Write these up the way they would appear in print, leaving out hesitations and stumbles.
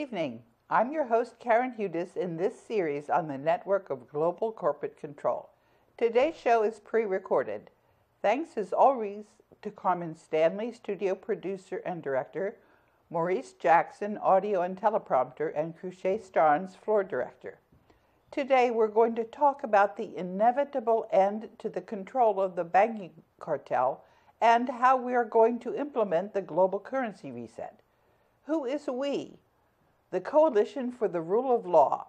evening. I'm your host, Karen Hudis, in this series on the network of global corporate control. Today's show is pre-recorded. Thanks as always to Carmen Stanley, studio producer and director, Maurice Jackson, audio and teleprompter, and Cruchet Starnes, floor director. Today we're going to talk about the inevitable end to the control of the banking cartel and how we are going to implement the global currency reset. Who is we? The Coalition for the Rule of Law,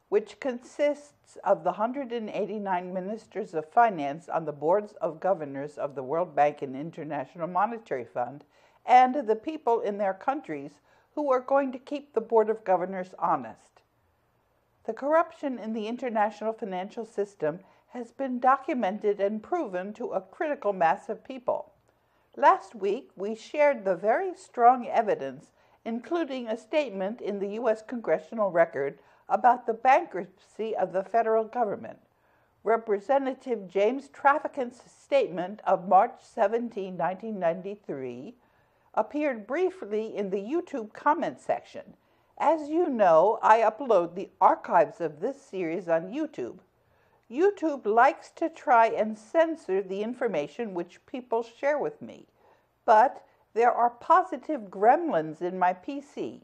which consists of the 189 ministers of finance on the boards of governors of the World Bank and International Monetary Fund, and the people in their countries who are going to keep the Board of Governors honest. The corruption in the international financial system has been documented and proven to a critical mass of people. Last week, we shared the very strong evidence, including a statement in the US Congressional Record about the bankruptcy of the federal government. Representative James Traficant's statement of March 17, 1993, appeared briefly in the YouTube comment section. As you know, I upload the archives of this series on YouTube. YouTube likes to try and censor the information which people share with me, but there are positive gremlins in my PC.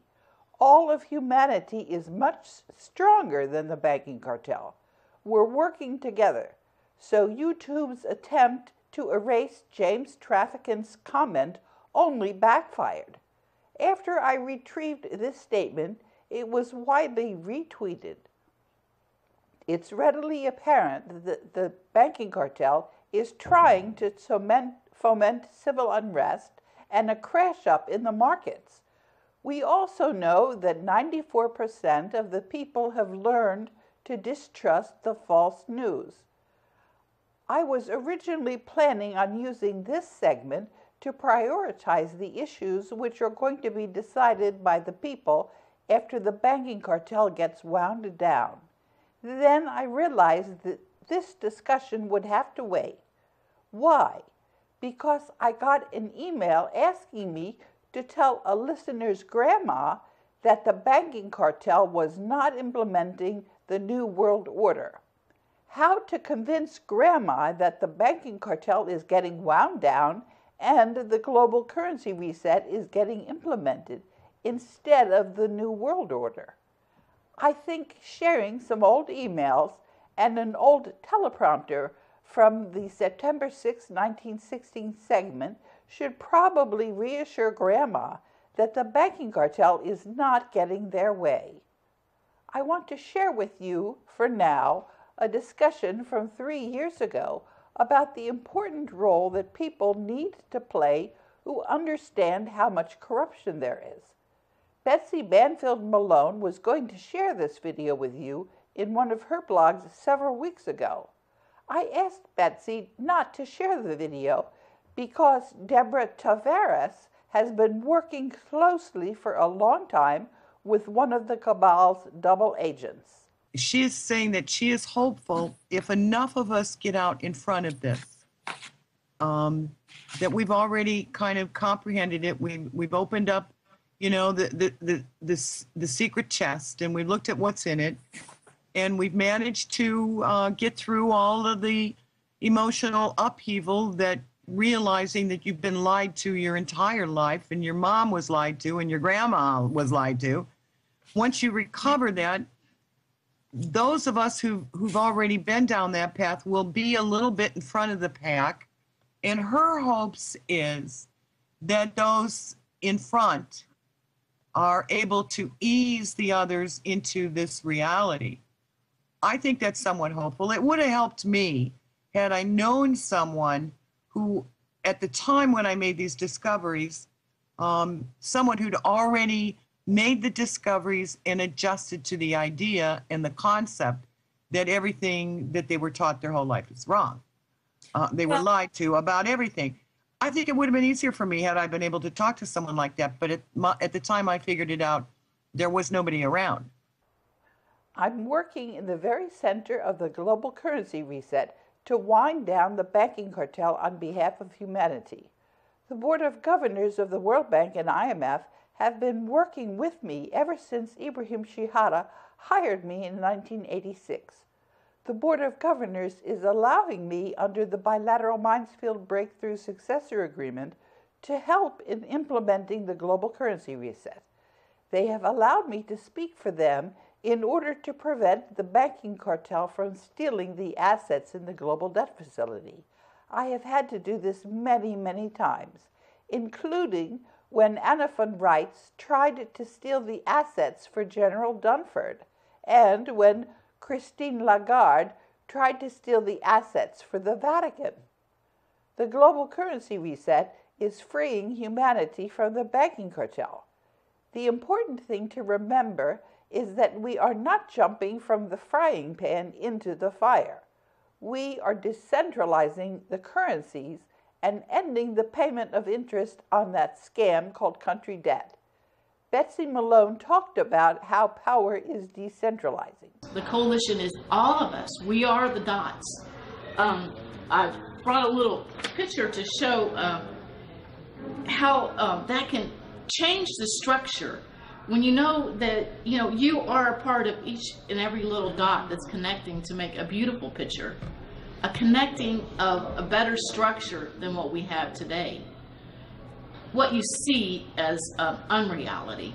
All of humanity is much stronger than the banking cartel. We're working together. So YouTube's attempt to erase James Traficant's comment only backfired. After I retrieved this statement, it was widely retweeted. It's readily apparent that the banking cartel is trying to foment civil unrest and a crash up in the markets. We also know that 94% of the people have learned to distrust the false news. I was originally planning on using this segment to prioritize the issues which are going to be decided by the people after the banking cartel gets wound down. Then I realized that this discussion would have to wait. Why? Because I got an email asking me to tell a listener's grandma that the banking cartel was not implementing the New World Order. How to convince grandma that the banking cartel is getting wound down and the global currency reset is getting implemented instead of the New World Order. I think sharing some old emails and an old teleprompter from the September 6, 1916 segment should probably reassure Grandma that the banking cartel is not getting their way. I want to share with you, for now, a discussion from 3 years ago about the important role that people need to play who understand how much corruption there is. Betsy Banfield Malone was going to share this video with you in one of her blogs several weeks ago. I asked Betsy not to share the video because Deborah Tavares has been working closely for a long time with one of the cabal's double agents. She is saying that she is hopeful if enough of us get out in front of this, that we've already kind of comprehended it. We've opened up, the secret chest, and we've looked at what's in it, and we've managed to get through all of the emotional upheaval that realizing that you've been lied to your entire life, and your mom was lied to, and your grandma was lied to. Once you recover that, those of us who've already been down that path will be a little bit in front of the pack. And her hopes is that those in front are able to ease the others into this reality. I think that's somewhat hopeful. It would have helped me had I known someone who, at the time when I made these discoveries, someone who'd already made the discoveries and adjusted to the idea and the concept that everything that they were taught their whole life is wrong. They were lied to about everything. I think it would have been easier for me had I been able to talk to someone like that, but at the time I figured it out, there was nobody around. I'm working in the very center of the global currency reset to wind down the banking cartel on behalf of humanity. The Board of Governors of the World Bank and IMF have been working with me ever since Ibrahim Shihada hired me in 1986. The Board of Governors is allowing me, under the bilateral Minesfield Breakthrough Successor Agreement, to help in implementing the global currency reset. They have allowed me to speak for them in order to prevent the banking cartel from stealing the assets in the global debt facility. I have had to do this many, many times, including when Anna von Reitz tried to steal the assets for General Dunford, and when Christine Lagarde tried to steal the assets for the Vatican. The global currency reset is freeing humanity from the banking cartel. The important thing to remember is that we are not jumping from the frying pan into the fire. We are decentralizing the currencies and ending the payment of interest on that scam called country debt. Betsy Malone talked about how power is decentralizing. The coalition is all of us. We are the dots. I brought a little picture to show how that can change the structure. When you know that you are a part of each and every little dot that's connecting to make a beautiful picture, a connecting of a better structure than what we have today. What you see as unreality.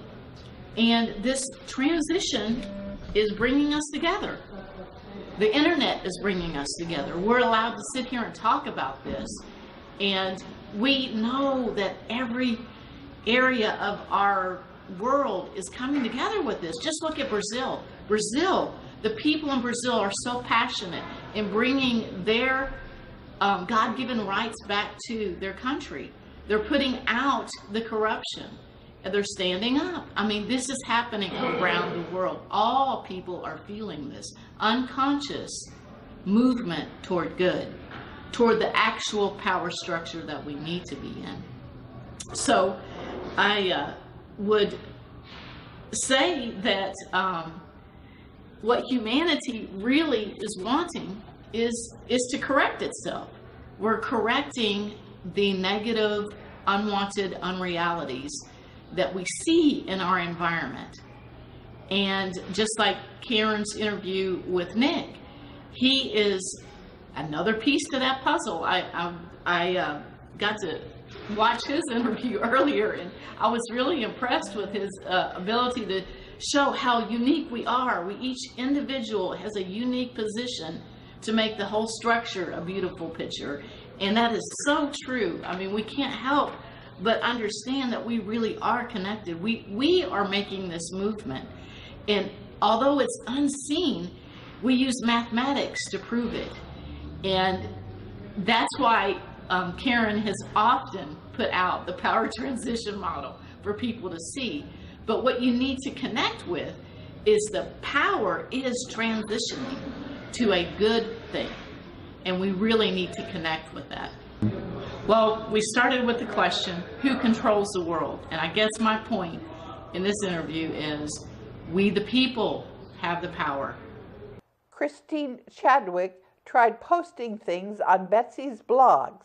And this transition is bringing us together. The internet is bringing us together. We're allowed to sit here and talk about this. And we know that every area of our world is coming together with this. Just look at Brazil. Brazil, the people in Brazil are so passionate in bringing their God-given rights back to their country. They're putting out the corruption, and they're standing up. I mean, this is happening around the world. All people are feeling this unconscious movement toward good, toward the actual power structure that we need to be in. So I would say that what humanity really is wanting is to correct itself. We're correcting the negative, unwanted unrealities that we see in our environment. And just like Karen's interview with Nick, he is another piece to that puzzle. I got to watch his interview earlier, and I was really impressed with his ability to show how unique we are. Each individual has a unique position to make the whole structure a beautiful picture. And that is so true. I mean, we can't help but understand that we really are connected. We are making this movement. And although it's unseen, we use mathematics to prove it. And that's why Karen has often put out the power transition model for people to see. But what you need to connect with is the power is transitioning to a good thing. And we really need to connect with that. Well, we started with the question, who controls the world? And I guess my point in this interview is, we the people have the power. Christine Chadwick tried posting things on Betsy's blogs.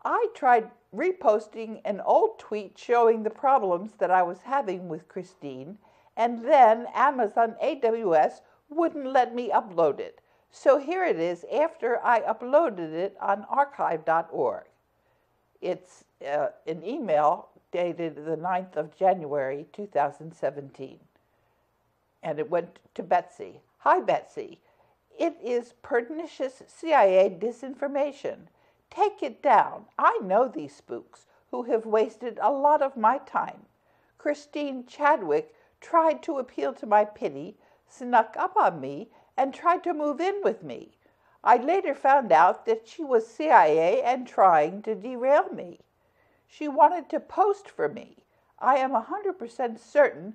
I tried reposting an old tweet showing the problems that I was having with Christine, and then Amazon AWS wouldn't let me upload it. So here it is after I uploaded it on archive.org. It's an email dated the 9th of January, 2017. And it went to Betsy. Hi, Betsy. It is pernicious CIA disinformation. Take it down. I know these spooks who have wasted a lot of my time. Christine Chadwick tried to appeal to my pity, snuck up on me, and tried to move in with me. I later found out that she was CIA and trying to derail me. She wanted to post for me. I am 100% certain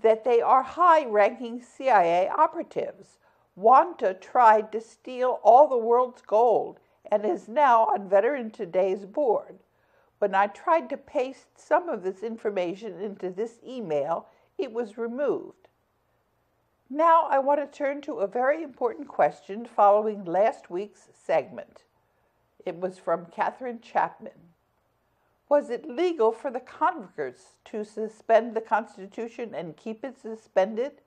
that they are high-ranking CIA operatives. Wanta tried to steal all the world's gold and is now on Veteran Today's board. When I tried to paste some of this information into this email, it was removed. Now I want to turn to a very important question following last week's segment. It was from Catherine Chapman. Was it legal for the Congress to suspend the Constitution and keep it suspended?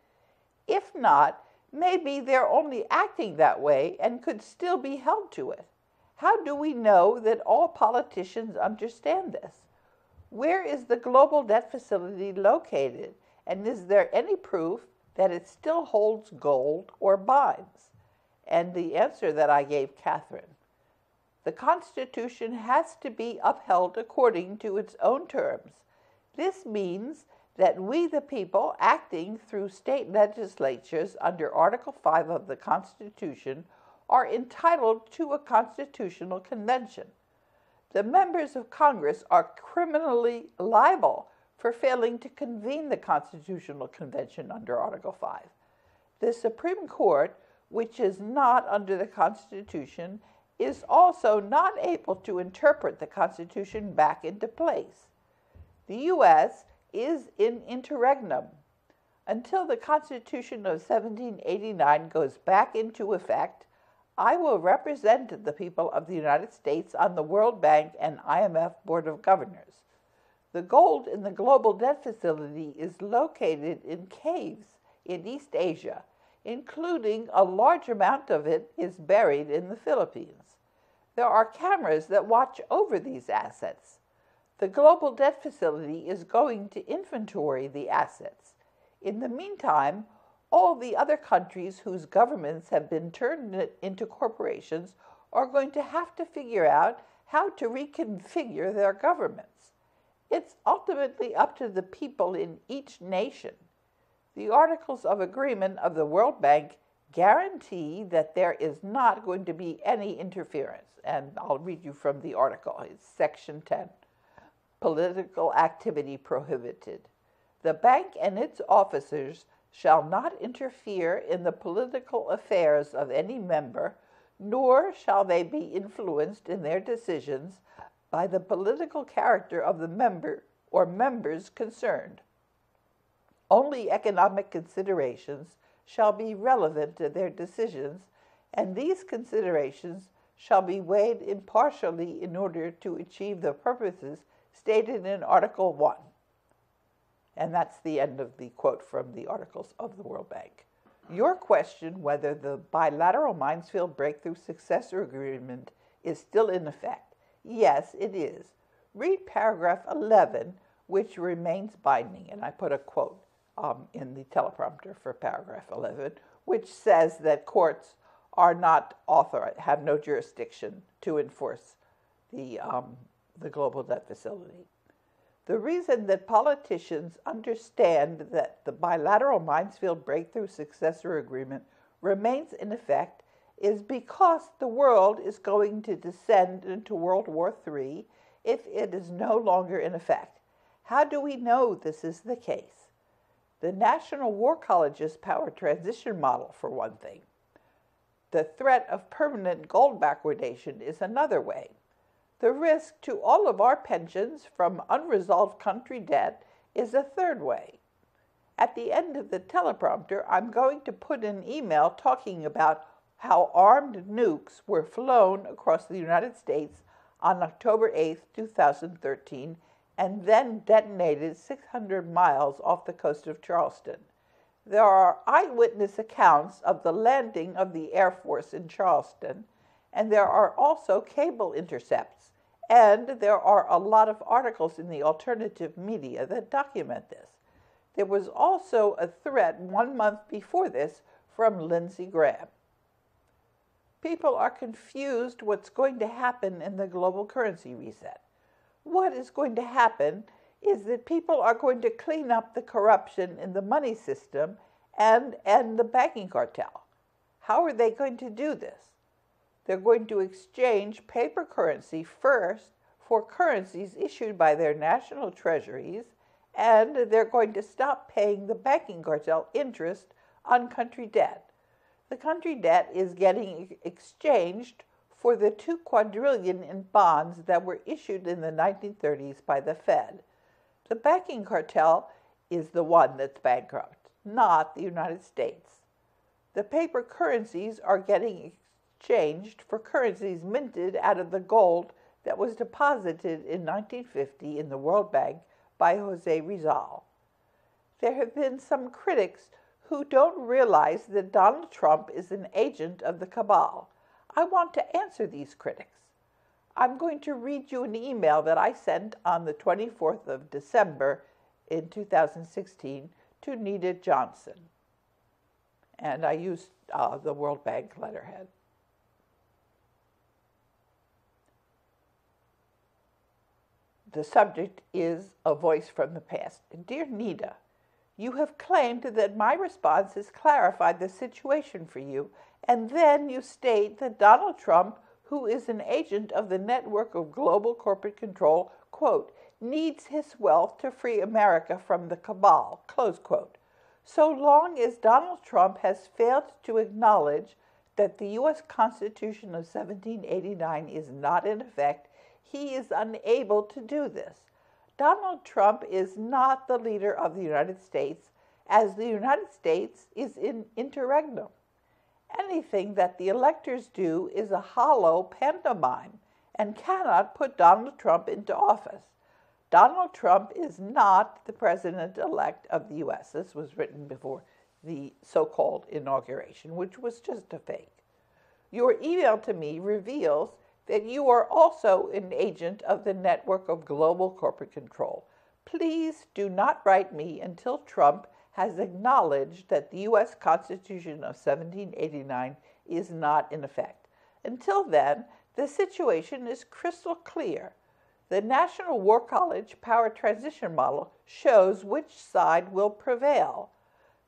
If not, maybe they're only acting that way and could still be held to it. How do we know that all politicians understand this? Where is the global debt facility located, and is there any proof that it still holds gold or bonds? And the answer that I gave Catherine: the Constitution has to be upheld according to its own terms. This means that we, the people, acting through state legislatures under Article 5 of the Constitution, are entitled to a constitutional convention. The members of Congress are criminally liable for failing to convene the Constitutional Convention under Article 5. The Supreme Court, which is not under the Constitution, is also not able to interpret the Constitution back into place. The U.S. is in interregnum. Until the Constitution of 1789 goes back into effect, I will represent the people of the United States on the World Bank and IMF Board of Governors. The gold in the global debt facility is located in caves in East Asia, including a large amount of it is buried in the Philippines. There are cameras that watch over these assets. The global debt facility is going to inventory the assets. In the meantime, all the other countries whose governments have been turned into corporations are going to have to figure out how to reconfigure their governments. It's ultimately up to the people in each nation. The Articles of Agreement of the World Bank guarantee that there is not going to be any interference. And I'll read you from the article. It's Section 10. Political activity prohibited. The bank and its officers shall not interfere in the political affairs of any member, nor shall they be influenced in their decisions by the political character of the member or members concerned. Only economic considerations shall be relevant to their decisions, and these considerations shall be weighed impartially in order to achieve the purposes stated in Article 1. And that's the end of the quote from the Articles of the World Bank. Your question whether the bilateral Mansfield Breakthrough Successor Agreement is still in effect. Yes, it is. Read paragraph 11, which remains binding, and I put a quote in the teleprompter for paragraph 11, which says that courts are not authorized, have no jurisdiction to enforce the global debt facility. The reason that politicians understand that the bilateral Mansfield Breakthrough Successor Agreement remains in effect is because the world is going to descend into World War III if it is no longer in effect. How do we know this is the case? The National War College's power transition model, for one thing. The threat of permanent gold backwardation is another way. The risk to all of our pensions from unresolved country debt is a third way. At the end of the teleprompter, I'm going to put an email talking about how armed nukes were flown across the United States on October 8, 2013, and then detonated 600 miles off the coast of Charleston. There are eyewitness accounts of the landing of the Air Force in Charleston, and there are also cable intercepts. And there are a lot of articles in the alternative media that document this. There was also a threat 1 month before this from Lindsey Graham. People are confused what's going to happen in the global currency reset. What is going to happen is that people are going to clean up the corruption in the money system and the banking cartel. How are they going to do this? They're going to exchange paper currency first for currencies issued by their national treasuries, and they're going to stop paying the banking cartel interest on country debt. The country debt is getting exchanged for the $2 quadrillion in bonds that were issued in the 1930s by the Fed. The banking cartel is the one that's bankrupt, not the United States. The paper currencies are getting exchanged for currencies minted out of the gold that was deposited in 1950 in the World Bank by Jose Rizal. There have been some critics who don't realize that Donald Trump is an agent of the cabal. I want to answer these critics. I'm going to read you an email that I sent on the 24th of December in 2016 to Nita Johnson. And I used the World Bank letterhead. The subject is A Voice from the Past. Dear Nita, you have claimed that my response has clarified the situation for you, and then you state that Donald Trump, who is an agent of the network of global corporate control, quote, needs his wealth to free America from the cabal, close quote. So long as Donald Trump has failed to acknowledge that the U.S. Constitution of 1789 is not in effect, he is unable to do this. Donald Trump is not the leader of the United States, as the United States is in interregnum. Anything that the electors do is a hollow pantomime and cannot put Donald Trump into office. Donald Trump is not the president-elect of the U.S. This was written before the so-called inauguration, which was just a fake. Your email to me reveals that you are also an agent of the network of global corporate control. Please do not write me until Trump has acknowledged that the U.S. Constitution of 1789 is not in effect. Until then, the situation is crystal clear. The National War College power transition model shows which side will prevail.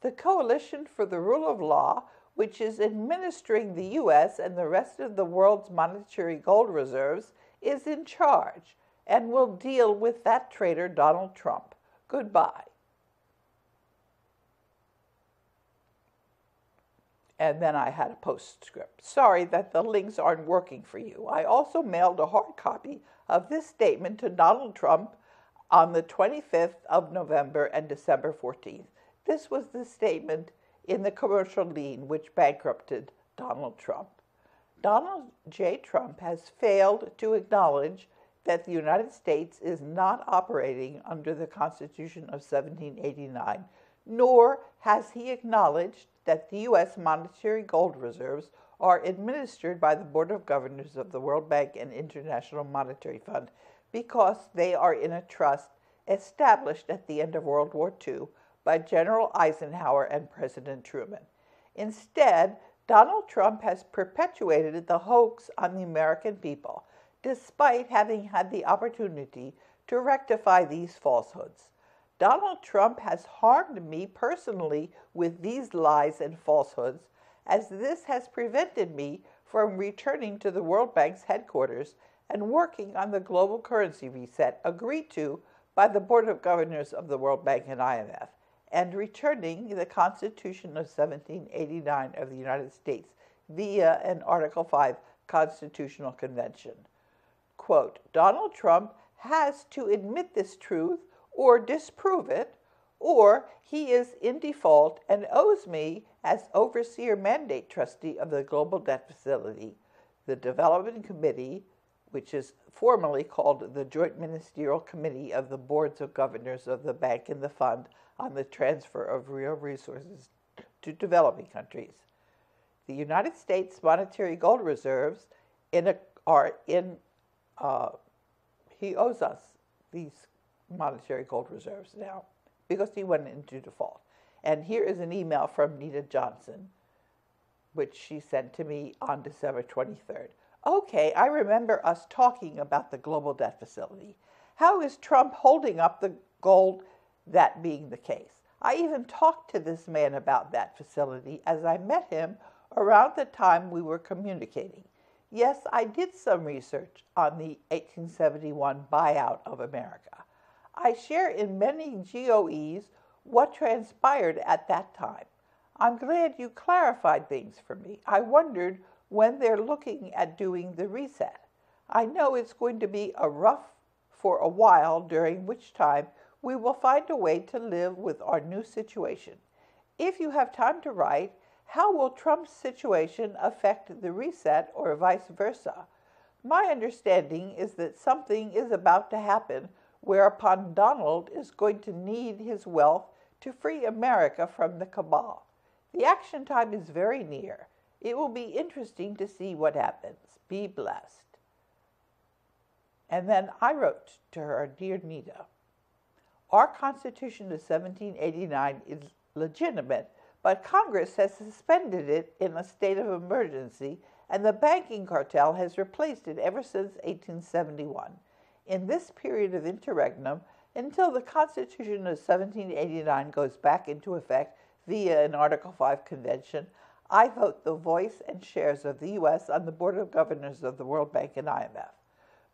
The Coalition for the Rule of Law, which is administering the U.S. and the rest of the world's monetary gold reserves, is in charge and will deal with that traitor Donald Trump. Goodbye. And then I had a postscript. Sorry that the links aren't working for you. I also mailed a hard copy of this statement to Donald Trump on the 25th of November and December 14th. This was the statement in the commercial lien which bankrupted Donald Trump. Donald J. Trump has failed to acknowledge that the United States is not operating under the Constitution of 1789, nor has he acknowledged that the U.S. monetary gold reserves are administered by the Board of Governors of the World Bank and International Monetary Fund because they are in a trust established at the end of World War II by General Eisenhower and President Truman. Instead, Donald Trump has perpetuated the hoax on the American people, despite having had the opportunity to rectify these falsehoods. Donald Trump has harmed me personally with these lies and falsehoods, as this has prevented me from returning to the World Bank's headquarters and working on the global currency reset agreed to by the Board of Governors of the World Bank and IMF, and returning the Constitution of 1789 of the United States via an Article 5 Constitutional Convention. Quote, Donald Trump has to admit this truth or disprove it, or he is in default and owes me, as overseer mandate trustee of the Global Debt Facility, the Development Committee, which is formally called the Joint Ministerial Committee of the Boards of Governors of the Bank and the Fund on the Transfer of Real Resources to Developing Countries. The United States monetary gold reserves he owes us these monetary gold reserves now because he went into default. And here is an email from Nita Johnson, which she sent to me on December 23rd. Okay, I remember us talking about the global debt facility. How is Trump holding up the gold, that being the case? I even talked to this man about that facility as I met him around the time we were communicating. Yes, I did some research on the 1871 buyout of America. I share in many GOEs what transpired at that time. I'm glad you clarified things for me. I wondered when they're looking at doing the reset. I know it's going to be rough for a while, during which time we will find a way to live with our new situation. If you have time to write, how will Trump's situation affect the reset or vice versa? My understanding is that something is about to happen whereupon Donald is going to need his wealth to free America from the cabal. The action time is very near. It will be interesting to see what happens. Be blessed. And then I wrote to her, Dear Nita, our Constitution of 1789 is legitimate, but Congress has suspended it in a state of emergency, and the Banking Cartel has replaced it ever since 1871. In this period of interregnum, until the Constitution of 1789 goes back into effect via an Article 5 convention, I vote the voice and shares of the U.S. on the Board of Governors of the World Bank and IMF.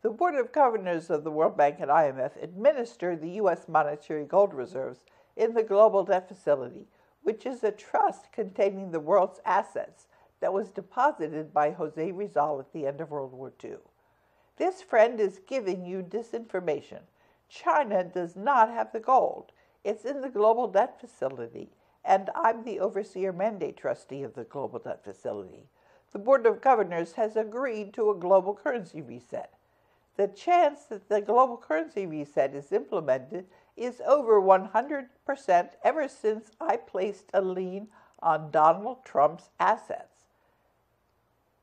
The Board of Governors of the World Bank and IMF administer the U.S. monetary gold reserves in the Global Debt Facility, which is a trust containing the world's assets that was deposited by Jose Rizal at the end of World War II. This friend is giving you disinformation. China does not have the gold. It's in the Global Debt Facility, and I'm the overseer mandate trustee of the Global Debt Facility. The Board of Governors has agreed to a global currency reset. The chance that the global currency reset is implemented is over 100% ever since I placed a lien on Donald Trump's assets.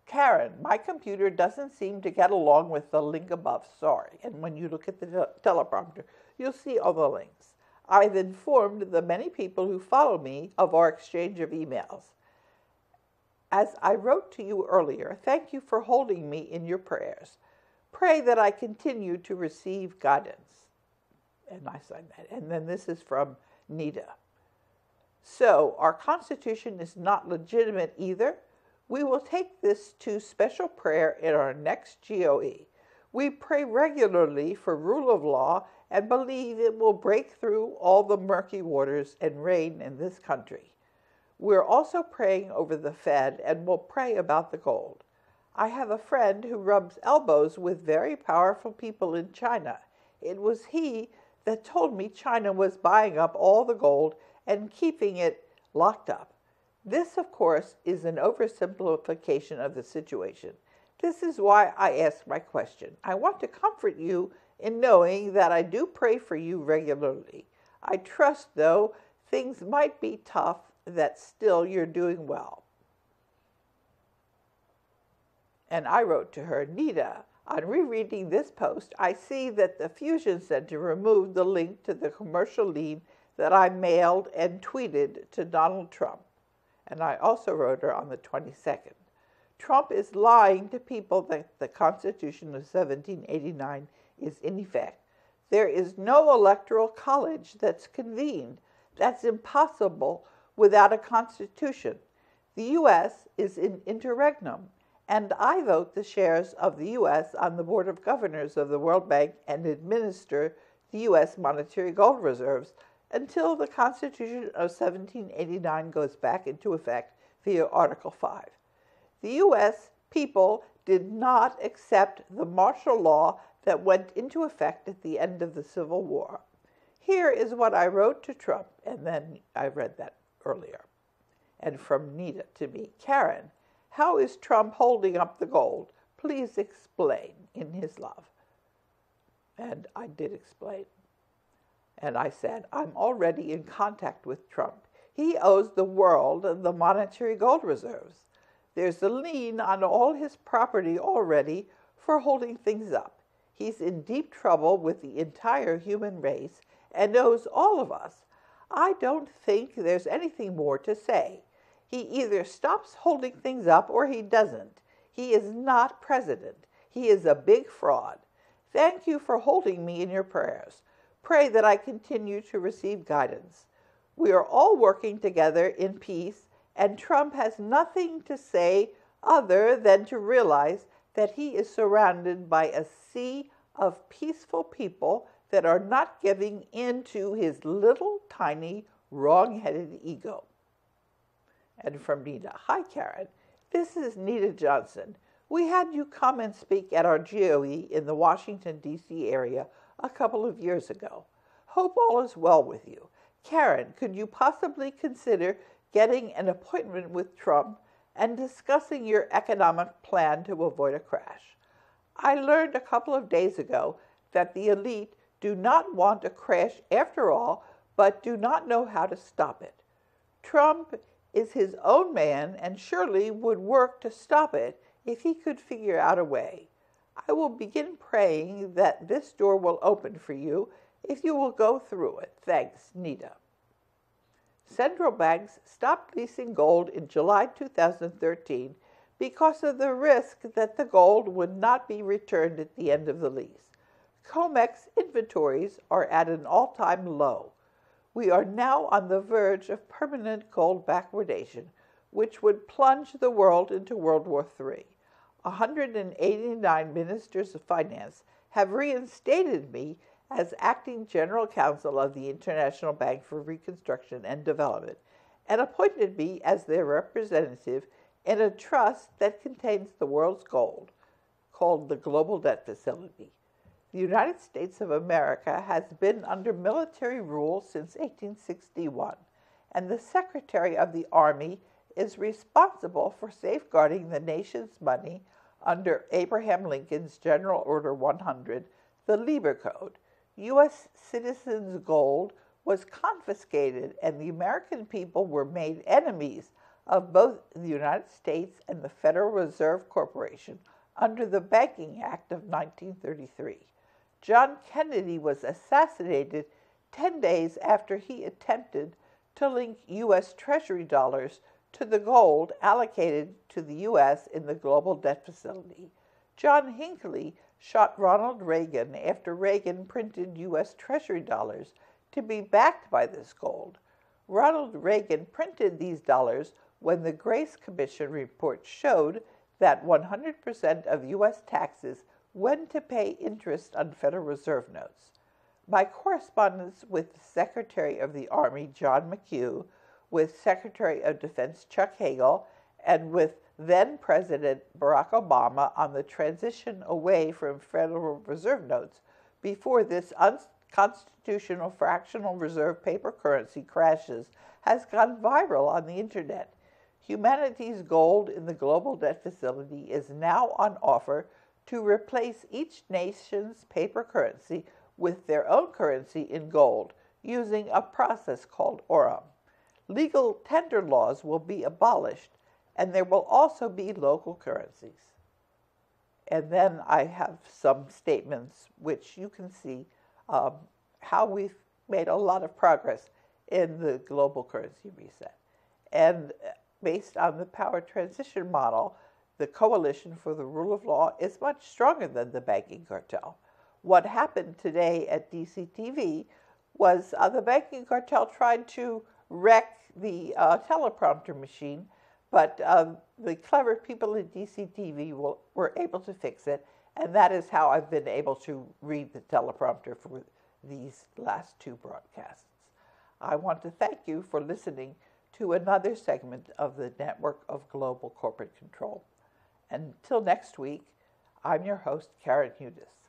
Karen, my computer doesn't seem to get along with the link above, sorry. And when you look at the teleprompter, you'll see all the links. I've informed the many people who follow me of our exchange of emails. As I wrote to you earlier, thank you for holding me in your prayers. Pray that I continue to receive guidance. And I signed that. And then this is from Nita. So, our Constitution is not legitimate either. We will take this to special prayer in our next GOE. We pray regularly for rule of law and believe it will break through all the murky waters and reign in this country. We're also praying over the Fed and will pray about the gold. I have a friend who rubs elbows with very powerful people in China. It was he that told me China was buying up all the gold and keeping it locked up. This, of course, is an oversimplification of the situation. This is why I ask my question. I want to comfort you in knowing that I do pray for you regularly. I trust, though, things might be tough, that still you're doing well. And I wrote to her, Nita, on rereading this post, I see that the Fusion Center removed the link to the commercial lien that I mailed and tweeted to Donald Trump. And I also wrote her on the 22nd. Trump is lying to people that the Constitution of 1789 is in effect. There is no electoral college that's convened. That's impossible without a constitution. The U.S. is in interregnum, and I vote the shares of the U.S. on the Board of Governors of the World Bank and administer the U.S. monetary gold reserves until the Constitution of 1789 goes back into effect via Article 5. The U.S. people did not accept the martial law that went into effect at the end of the Civil War. Here is what I wrote to Trump, and then I read that earlier. And from Nita to me, Karen, how is Trump holding up the gold? Please explain in his love. And I did explain. And I said, I'm already in contact with Trump. He owes the world the monetary gold reserves. There's a lien on all his property already for holding things up. He's in deep trouble with the entire human race and owes all of us. I don't think there's anything more to say. He either stops holding things up or he doesn't. He is not president. He is a big fraud. Thank you for holding me in your prayers. Pray that I continue to receive guidance. We are all working together in peace, and Trump has nothing to say other than to realize that he is surrounded by a sea of peaceful people that are not giving in to his little, tiny, wrong-headed ego. And from Nita, hi Karen, this is Nita Johnson. We had you come and speak at our GOE in the Washington, D.C. area a couple of years ago. Hope all is well with you. Karen, could you possibly consider getting an appointment with Trump and discussing your economic plan to avoid a crash? I learned a couple of days ago that the elite do not want a crash after all, but do not know how to stop it. Trump is his own man and surely would work to stop it if he could figure out a way. I will begin praying that this door will open for you if you will go through it. Thanks, Nita. Central banks stopped leasing gold in July 2013 because of the risk that the gold would not be returned at the end of the lease. COMEX inventories are at an all-time low. We are now on the verge of permanent gold backwardation, which would plunge the world into World War III. 189 ministers of finance have reinstated me as acting general counsel of the International Bank for Reconstruction and Development and appointed me as their representative in a trust that contains the world's gold, called the Global Debt Facility. The United States of America has been under military rule since 1861, and the Secretary of the Army is responsible for safeguarding the nation's money under Abraham Lincoln's General Order 100, the Lieber Code. U.S. citizens' gold was confiscated, and the American people were made enemies of both the United States and the Federal Reserve Corporation under the Banking Act of 1933. John Kennedy was assassinated 10 days after he attempted to link U.S. Treasury dollars to the gold allocated to the U.S. in the Global Debt Facility. John Hinckley shot Ronald Reagan after Reagan printed U.S. Treasury dollars to be backed by this gold. Ronald Reagan printed these dollars when the Grace Commission report showed that 100% of U.S. taxes went to pay interest on Federal Reserve notes. My correspondence with the Secretary of the Army, John McHugh, with Secretary of Defense Chuck Hagel, and with then-President Barack Obama on the transition away from Federal Reserve notes before this unconstitutional fractional reserve paper currency crashes has gone viral on the Internet. Humanity's gold in the Global Debt Facility is now on offer to replace each nation's paper currency with their own currency in gold using a process called Orem. Legal tender laws will be abolished, and there will also be local currencies. And then I have some statements which you can see how we've made a lot of progress in the global currency reset. And based on the power transition model, the Coalition for the Rule of Law is much stronger than the Banking Cartel. What happened today at DCTV was the Banking Cartel tried to wreck the teleprompter machine, but the clever people at DCTV were able to fix it, and that is how I've been able to read the teleprompter for these last two broadcasts. I want to thank you for listening to another segment of the Network of Global Corporate Control. Until next week, I'm your host, Karen Hudis.